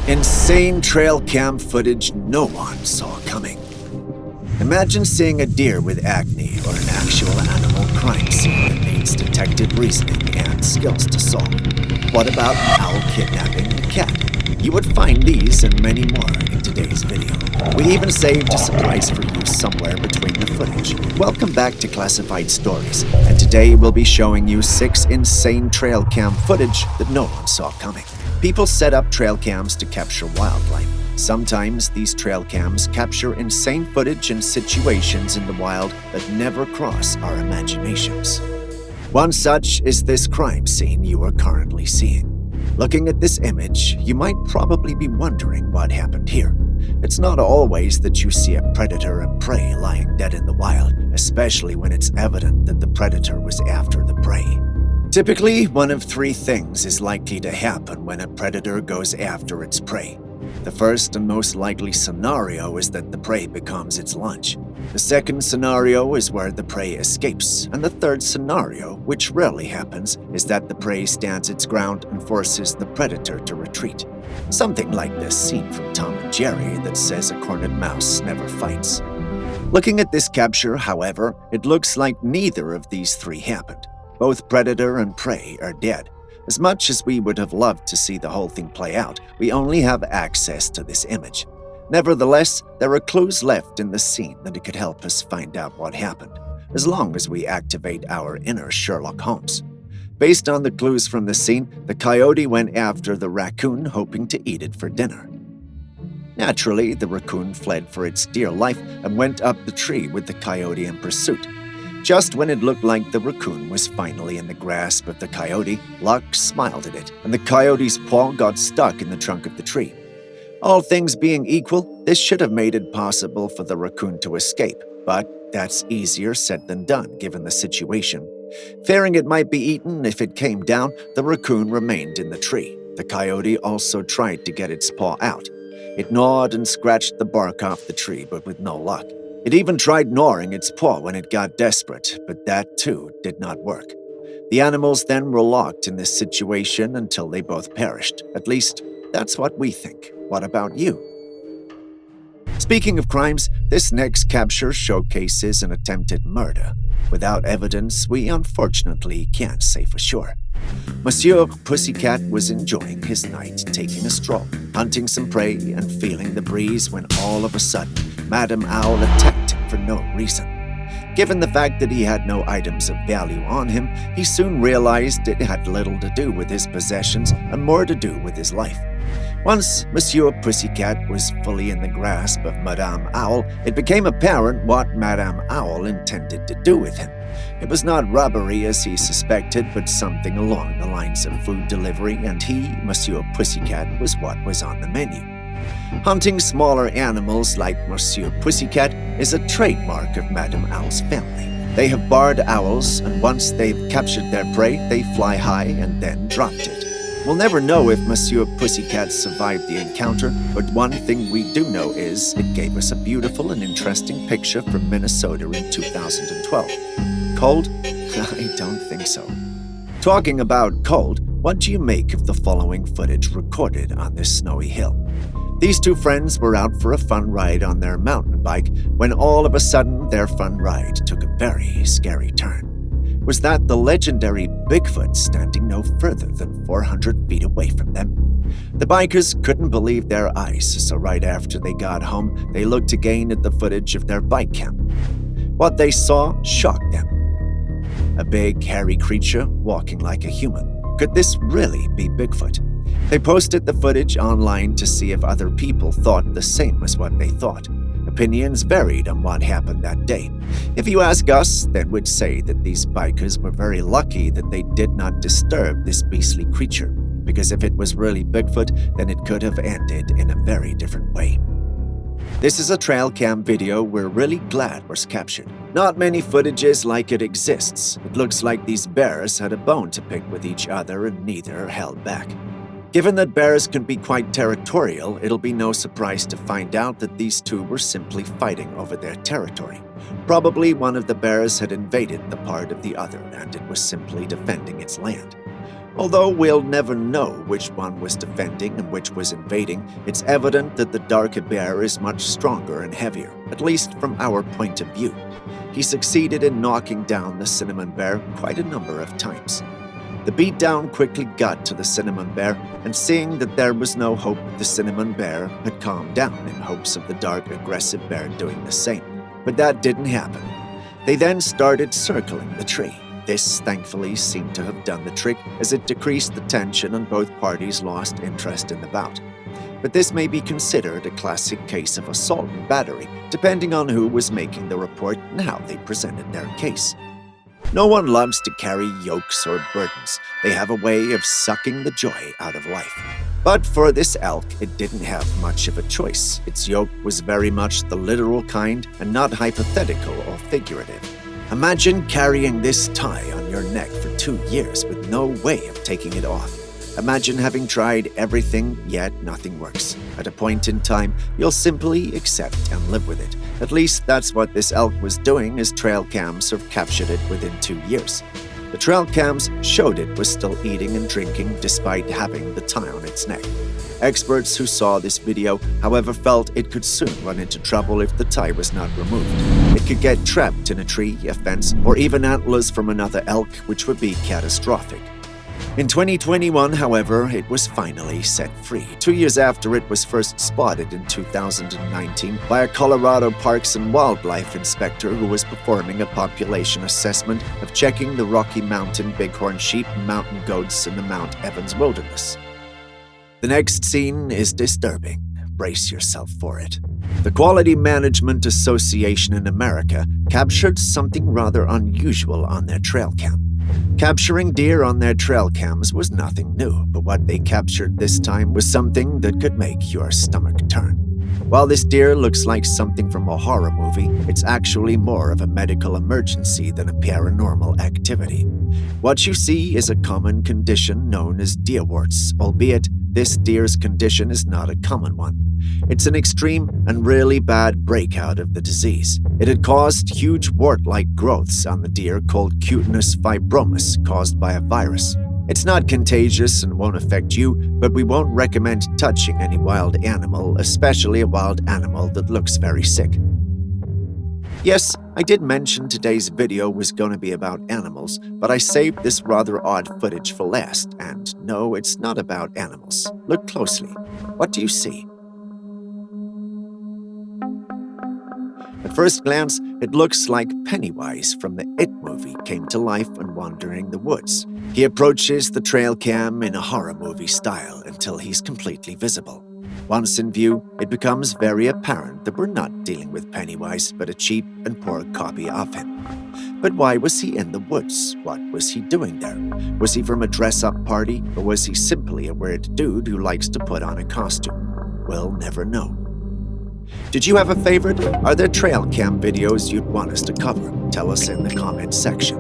Insane trail cam footage no one saw coming. Imagine seeing a deer with acne or an actual animal crime scene that needs detective reasoning and skills to solve. What about an owl kidnapping a cat? You would find these and many more in today's video. We even saved a surprise for you somewhere between the footage. Welcome back to Classified Stories, and today we'll be showing you 6 insane trail cam footage that no one saw coming. People set up trail cams to capture wildlife. Sometimes these trail cams capture insane footage and situations in the wild that never cross our imaginations. One such is this crime scene you are currently seeing. Looking at this image, you might probably be wondering what happened here. It's not always that you see a predator and prey lying dead in the wild, especially when it's evident that the predator was after the prey. Typically, one of 3 things is likely to happen when a predator goes after its prey. The first and most likely scenario is that the prey becomes its lunch. The second scenario is where the prey escapes, and the third scenario, which rarely happens, is that the prey stands its ground and forces the predator to retreat. Something like this scene from Tom and Jerry that says a cornered mouse never fights. Looking at this capture, however, it looks like neither of these 3 happened. Both predator and prey are dead. As much as we would have loved to see the whole thing play out, we only have access to this image. Nevertheless, there are clues left in the scene that could help us find out what happened, as long as we activate our inner Sherlock Holmes. Based on the clues from the scene, the coyote went after the raccoon, hoping to eat it for dinner. Naturally, the raccoon fled for its dear life and went up the tree with the coyote in pursuit. Just when it looked like the raccoon was finally in the grasp of the coyote, luck smiled at it, and the coyote's paw got stuck in the trunk of the tree. All things being equal, this should have made it possible for the raccoon to escape, but that's easier said than done given the situation. Fearing it might be eaten if it came down, the raccoon remained in the tree. The coyote also tried to get its paw out. It gnawed and scratched the bark off the tree, but with no luck. It even tried gnawing its paw when it got desperate, but that too did not work. The animals then were locked in this situation until they both perished. At least, that's what we think. What about you? Speaking of crimes, this next capture showcases an attempted murder. Without evidence, we unfortunately can't say for sure. Monsieur Pussycat was enjoying his night, taking a stroll, hunting some prey, and feeling the breeze when all of a sudden, Madame Owl attacked him for no reason. Given the fact that he had no items of value on him, he soon realized it had little to do with his possessions and more to do with his life. Once Monsieur Pussycat was fully in the grasp of Madame Owl, it became apparent what Madame Owl intended to do with him. It was not robbery as he suspected, but something along the lines of food delivery, and he, Monsieur Pussycat, was what was on the menu. Hunting smaller animals like Monsieur Pussycat is a trademark of Madame Owl's family. They have barred owls, and once they've captured their prey, they fly high and then dropped it. We'll never know if Monsieur Pussycat survived the encounter, but one thing we do know is it gave us a beautiful and interesting picture from Minnesota in 2012. Cold? I don't think so. Talking about cold, what do you make of the following footage recorded on this snowy hill? These 2 friends were out for a fun ride on their mountain bike when all of a sudden their fun ride took a very scary turn. Was that the legendary Bigfoot standing no further than 400 feet away from them? The bikers couldn't believe their eyes, so right after they got home, they looked again at the footage of their bike cam. What they saw shocked them. A big, hairy creature walking like a human. Could this really be Bigfoot? They posted the footage online to see if other people thought the same as what they thought. Opinions varied on what happened that day. If you ask us, then we'd say that these bikers were very lucky that they did not disturb this beastly creature, because if it was really Bigfoot, then it could have ended in a very different way. This is a trail cam video we're really glad was captured. Not many footages like it exists. It looks like these bears had a bone to pick with each other and neither held back. Given that bears can be quite territorial, it'll be no surprise to find out that these 2 were simply fighting over their territory. Probably one of the bears had invaded the part of the other, and it was simply defending its land. Although we'll never know which one was defending and which was invading, it's evident that the darker bear is much stronger and heavier, at least from our point of view. He succeeded in knocking down the cinnamon bear quite a number of times. The beatdown quickly got to the cinnamon bear, and seeing that there was no hope, the cinnamon bear had calmed down in hopes of the dark, aggressive bear doing the same. But that didn't happen. They then started circling the tree. This, thankfully, seemed to have done the trick, as it decreased the tension and both parties lost interest in the bout. But this may be considered a classic case of assault and battery, depending on who was making the report and how they presented their case. No one loves to carry yokes or burdens. They have a way of sucking the joy out of life. But for this elk, it didn't have much of a choice. Its yoke was very much the literal kind and not hypothetical or figurative. Imagine carrying this tie on your neck for 2 years with no way of taking it off. Imagine having tried everything, yet nothing works. At a point in time, you'll simply accept and live with it. At least that's what this elk was doing, as trail cams have captured it within 2 years. The trail cams showed it was still eating and drinking despite having the tie on its neck. Experts who saw this video, however, felt it could soon run into trouble if the tie was not removed. It could get trapped in a tree, a fence, or even antlers from another elk, which would be catastrophic. In 2021, however, it was finally set free, 2 years after it was first spotted in 2019 by a Colorado Parks and Wildlife inspector who was performing a population assessment of checking the Rocky Mountain bighorn sheep and mountain goats in the Mount Evans wilderness. The next scene is disturbing. Brace yourself for it. The Quality Management Association in America captured something rather unusual on their trail cam. Capturing deer on their trail cams was nothing new, but what they captured this time was something that could make your stomach turn. While this deer looks like something from a horror movie, it's actually more of a medical emergency than a paranormal activity. What you see is a common condition known as deer warts, albeit this deer's condition is not a common one. It's an extreme and really bad breakout of the disease. It had caused huge wart-like growths on the deer called cutaneous fibromas caused by a virus. It's not contagious and won't affect you, but we won't recommend touching any wild animal, especially a wild animal that looks very sick. Yes, I did mention today's video was going to be about animals, but I saved this rather odd footage for last, and no, it's not about animals. Look closely. What do you see? At first glance, it looks like Pennywise from the It movie came to life and wandering the woods. He approaches the trail cam in a horror movie style until he's completely visible. Once in view, it becomes very apparent that we're not dealing with Pennywise, but a cheap and poor copy of him. But why was he in the woods? What was he doing there? Was he from a dress-up party, or was he simply a weird dude who likes to put on a costume? We'll never know. Did you have a favorite? Are there trail cam videos you'd want us to cover? Tell us in the comments section.